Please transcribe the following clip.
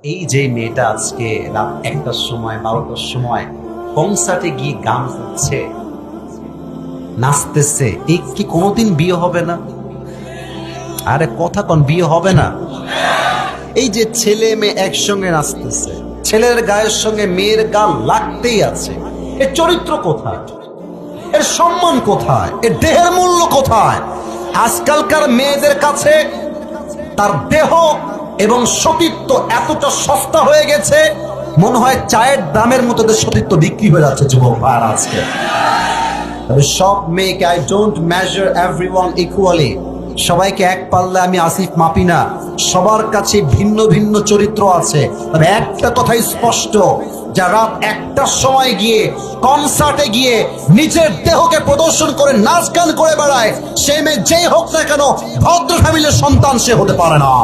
এই যে মেয়েটা আজকে রাত ১টার সময় ১২টার সময় কনসার্টে গিয়ে গান করছে, নাচতেছে, এই কি কোনোদিন বিয়ে হবে না? আরে কথা কোন বিয়ে হবে না? এই যে ছেলে মেয়ে একসঙ্গে নাচতেছে, ছেলের গায়ের সঙ্গে মেয়ের গান লাগতেই আছে, এর চরিত্র কোথায়? এর সম্মান কোথায়? এর দেহের মূল্য কোথায়? আজকালকার মেয়েদের কাছে তার দেহ এবং সতীত্ব এতটা সস্তা হয়ে গেছে, মনে হয় চায়ের দামের মতো সতীত্ব বিক্রি হয়ে যাচ্ছে যুবক ভাইরা আজকে। তবে সব মেয়েকে I don't measure everyone equally, সবাইকে এক পাল্লে আমি আসিফ মাপি না, সবার কাছে ভিন্ন ভিন্ন চরিত্র আছে। তবে একটা কথাই স্পষ্ট, যারা রাত ১টার সময় গিয়ে কনসার্টে গিয়ে নিজের দেহকে প্রদর্শন করে নাচ গান করে বেড়ায়, সে মেয়ে যেই হোক না কেন ভদ্র ফ্যামিলির সন্তান সে হতে পারে না।